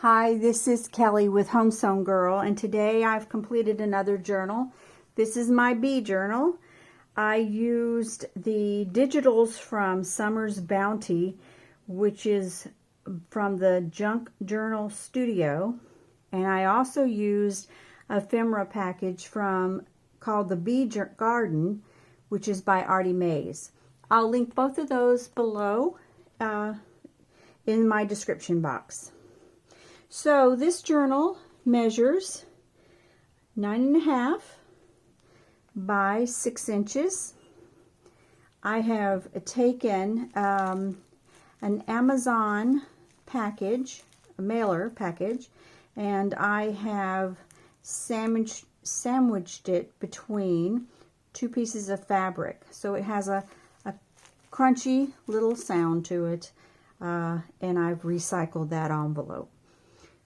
Hi, this is Kelly with Home Sewn Girl, and today I've completed another journal. This is my bee journal. I used the digitals from Summer's Bounty, which is from the Junk Journal Studio, and I also used a ephemera package called the Bee Garden, which is by Artymaze. I'll link both of those below in my description box. So this journal measures 9.5 by 6 inches. I have taken an Amazon package, a mailer package, and I have sandwiched it between two pieces of fabric. So it has a crunchy little sound to it, and I've recycled that envelope.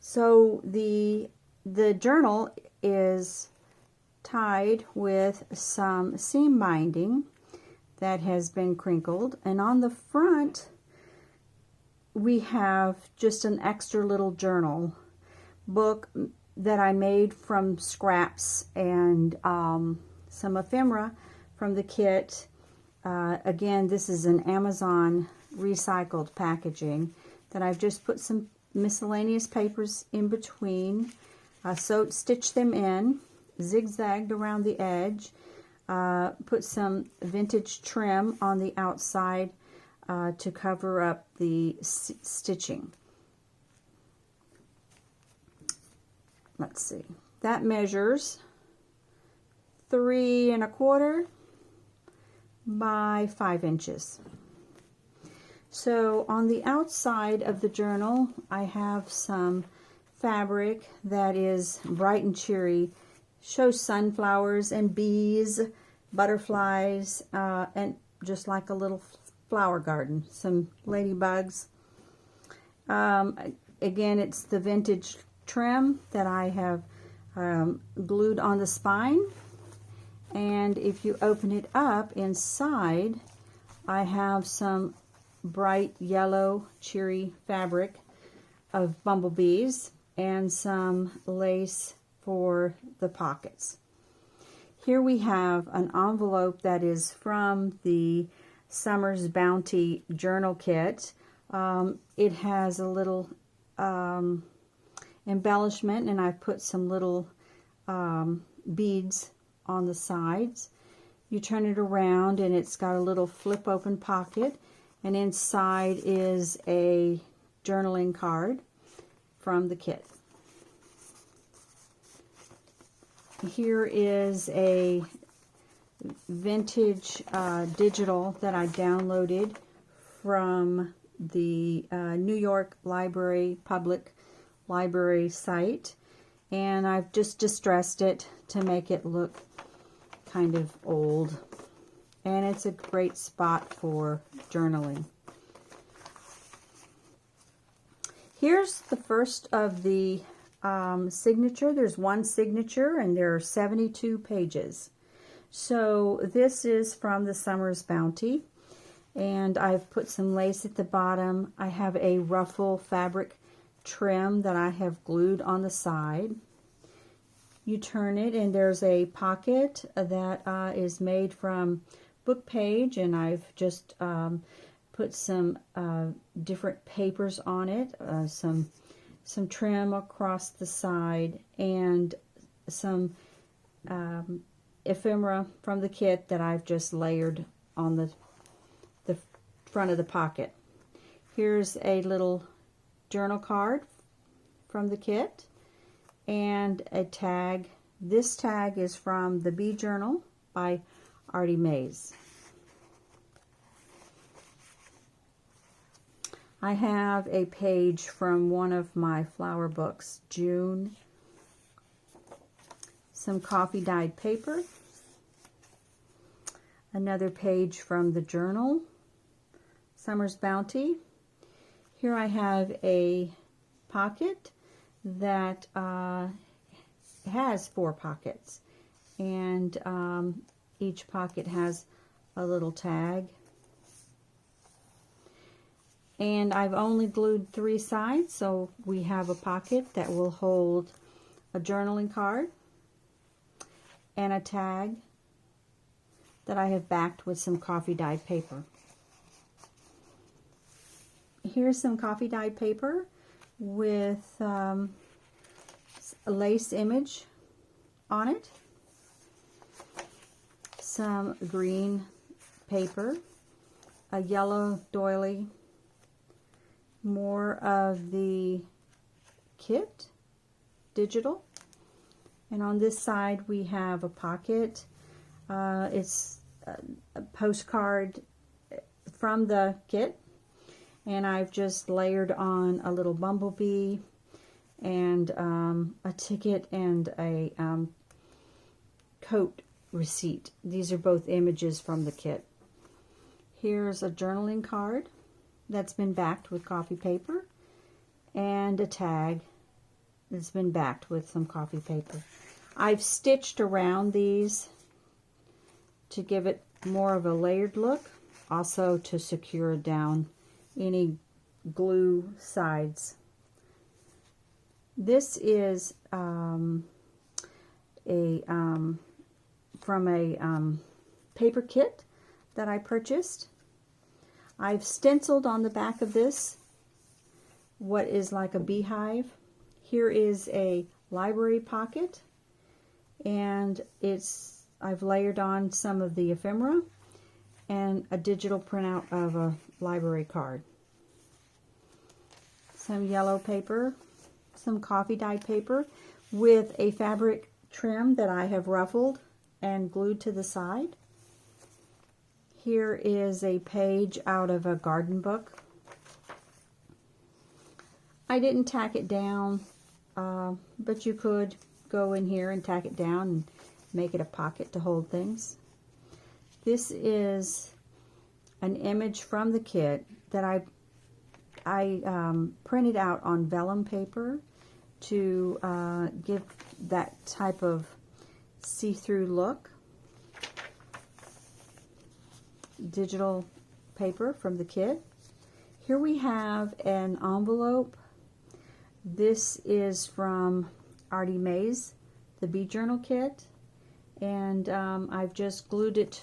So the journal is tied with some seam binding that has been crinkled, and on the front we have just an extra little journal book that I made from scraps and some ephemera from the kit. Again, this is an Amazon recycled packaging that I've just put some miscellaneous papers in between, stitched them in, zigzagged around the edge, put some vintage trim on the outside to cover up the stitching. Let's see, that measures 3.25 by 5 inches. So on the outside of the journal, I have some fabric that is bright and cheery, shows sunflowers and bees, butterflies, and just like a little flower garden, some ladybugs. Again, it's the vintage trim that I have glued on the spine, and if you open it up inside, I have some bright yellow cheery fabric of bumblebees and some lace for the pockets. Here we have an envelope that is from the Summer's Bounty journal kit. It has a little embellishment, and I've put some little beads on the sides. You turn it around and it's got a little flip open pocket, and inside is a journaling card from the kit. Here is a vintage digital that I downloaded from the New York Public Library site, and I've just distressed it to make it look kind of old. And it's a great spot for journaling. Here's the first of the signature. There's one signature, and there are 72 pages. So this is from the Summer's Bounty, and I've put some lace at the bottom. I have a ruffle fabric trim that I have glued on the side. You turn it, and there's a pocket that is made from book page, and I've just put some different papers on it, some trim across the side, and some ephemera from the kit that I've just layered on the front of the pocket. Here's a little journal card from the kit and a tag. This tag is from the Bee Journal by Artymaze. I have a page from one of my flower books, June, some coffee dyed paper, another page from the journal, Summer's Bounty. Here I have a pocket that has 4 pockets, and each pocket has a little tag. And I've only glued 3 sides, so we have a pocket that will hold a journaling card and a tag that I have backed with some coffee dyed paper. Here's some coffee dyed paper with a lace image on it, some green paper, a yellow doily, more of the kit, digital, and on this side we have a pocket. It's a postcard from the kit, and I've just layered on a little bumblebee and a ticket and a coat receipt. These are both images from the kit. Here's a journaling card that's been backed with coffee paper and a tag that's been backed with some coffee paper. I've stitched around these to give it more of a layered look, also to secure down any glue sides. This is from a paper kit that I purchased. I've stenciled on the back of this what is like a beehive. Here is a library pocket, and I've layered on some of the ephemera and a digital printout of a library card. Some yellow paper, some coffee dyed paper with a fabric trim that I have ruffled and glued to the side. Here is a page out of a garden book. I didn't tack it down, but you could go in here and tack it down and make it a pocket to hold things. This is an image from the kit that I printed out on vellum paper to give that type of see-through look. Digital paper from the kit. Here we have an envelope. This is from Artymaze, the bead journal kit, and I've just glued it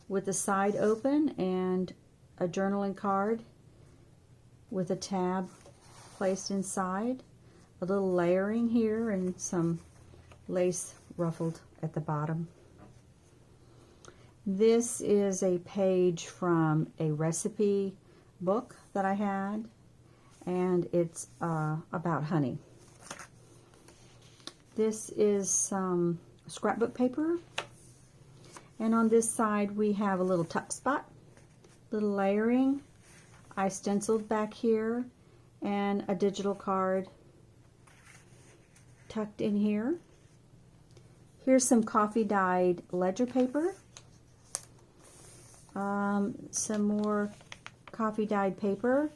with the side open and a journaling card with a tab placed inside, a little layering here, and some lace ruffled at the bottom. This is a page from a recipe book that I had, and it's about honey. This is some scrapbook paper, and on this side we have a little tuck spot, little layering. I stenciled back here, and a digital card tucked in here. Here's some coffee dyed ledger paper. Some more coffee dyed paper,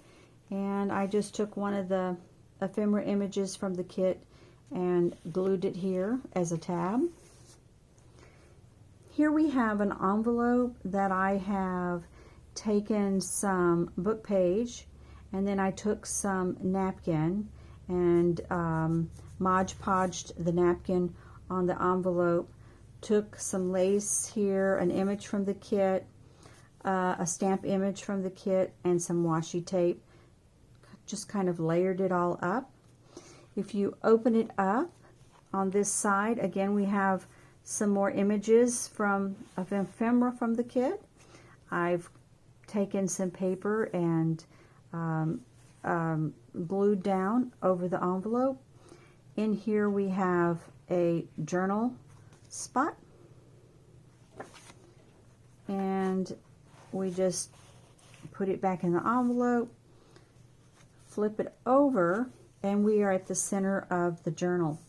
and I just took one of the ephemera images from the kit and glued it here as a tab. Here we have an envelope that I have taken some book page, and then I took some napkin and Mod Podged the napkin on the envelope, took some lace here, an image from the kit, a stamp image from the kit, and some washi tape. Just kind of layered it all up. If you open it up on this side, again we have some more images of ephemera from the kit. I've taken some paper and glued down over the envelope. In here we have a journal spot, and we just put it back in the envelope, flip it over, and we are at the center of the journal.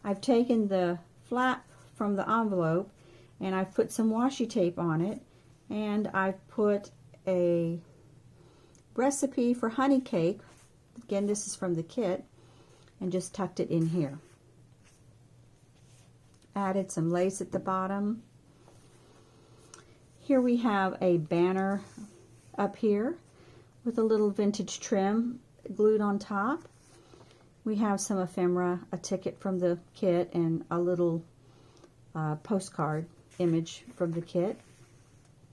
I've taken the flap from the envelope and I've put some washi tape on it, and I've put a recipe for honey cake, again this is from the kit, and just tucked it in here. Added some lace at the bottom. Here we have a banner up here with a little vintage trim glued on top. We have some ephemera, a ticket from the kit, and a little postcard image from the kit.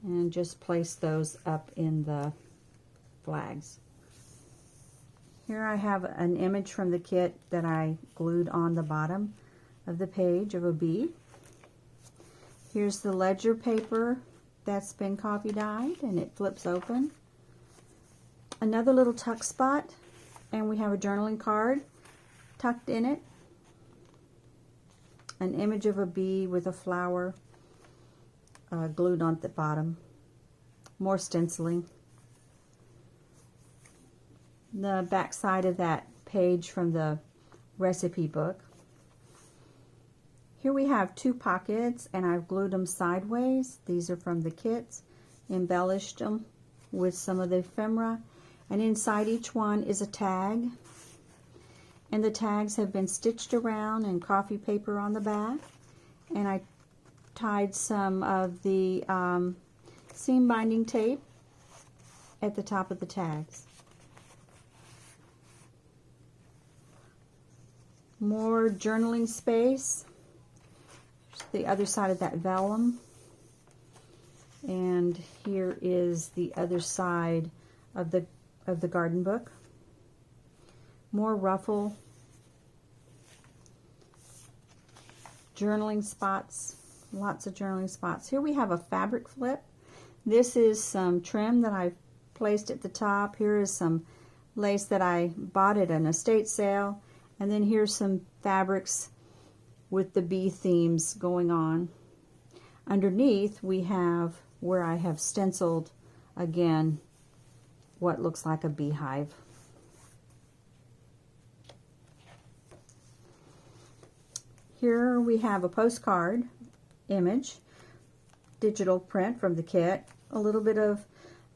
And just place those up in the flags. Here I have an image from the kit that I glued on the bottom of the page of a bee. Here's the ledger paper that's been coffee dyed, and it flips open. Another little tuck spot, and we have a journaling card tucked in it. An image of a bee with a flower glued on the bottom. More stenciling. The back side of that page from the recipe book. Here we have two pockets, and I've glued them sideways. These are from the kits. Embellished them with some of the ephemera, and inside each one is a tag, and the tags have been stitched around in coffee paper on the back, and I tied some of the seam binding tape at the top of the tags. More journaling space. The other side of that vellum, and here is the other side of the garden book. More ruffle, journaling spots, lots of journaling spots. Here we have a fabric flip. This is some trim that I've placed at the top. Here is some lace that I bought at an estate sale, and then here's some fabrics with the bee themes going on. Underneath we have where I have stenciled again what looks like a beehive. Here we have a postcard image, digital print from the kit, a little bit of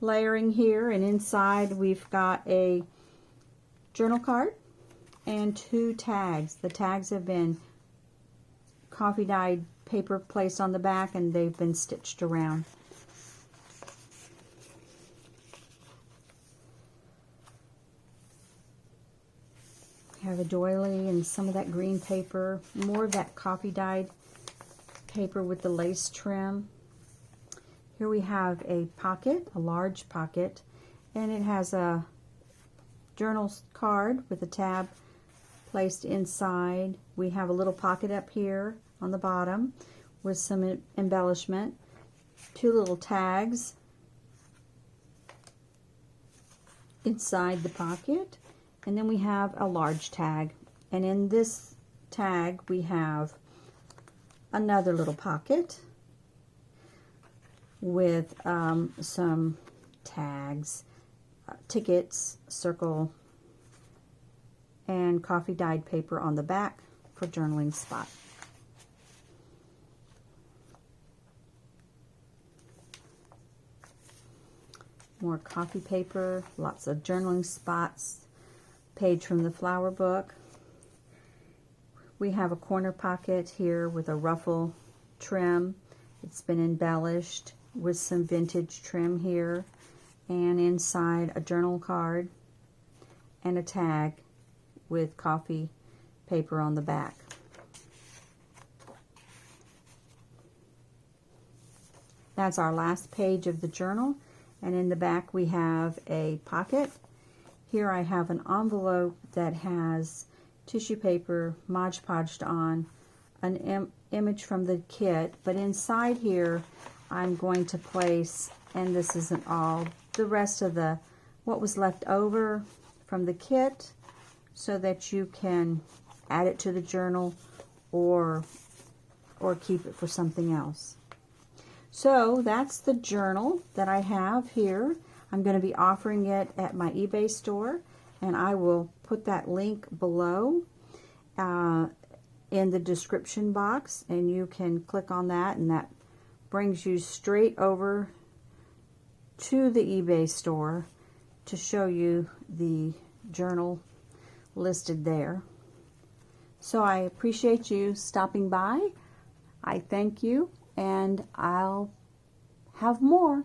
layering here, and inside we've got a journal card and two tags. The tags have been coffee dyed paper placed on the back, and they've been stitched around. We have a doily and some of that green paper, more of that coffee dyed paper with the lace trim. Here we have a pocket, a large pocket, and it has a journal card with a tab placed inside. We have a little pocket up here on the bottom with some embellishment, two little tags inside the pocket, and then we have a large tag, and in this tag we have another little pocket with some tags, tickets, circle, and coffee dyed paper on the back for journaling spot. More coffee paper, lots of journaling spots, page from the flower book. We have a corner pocket here with a ruffle trim. It's been embellished with some vintage trim here, and inside a journal card and a tag with coffee paper on the back. That's our last page of the journal, and in the back we have a pocket. Here I have an envelope that has tissue paper Mod Podged on, an image from the kit, but inside here I'm going to place, and this isn't all, the rest of what was left over from the kit, so that you can add it to the journal or keep it for something else. So that's the journal that I have here. I'm going to be offering it at my eBay store, and I will put that link below in the description box, and you can click on that, and that brings you straight over to the eBay store to show you the journal listed there. So I appreciate you stopping by. I thank you, and I'll have more.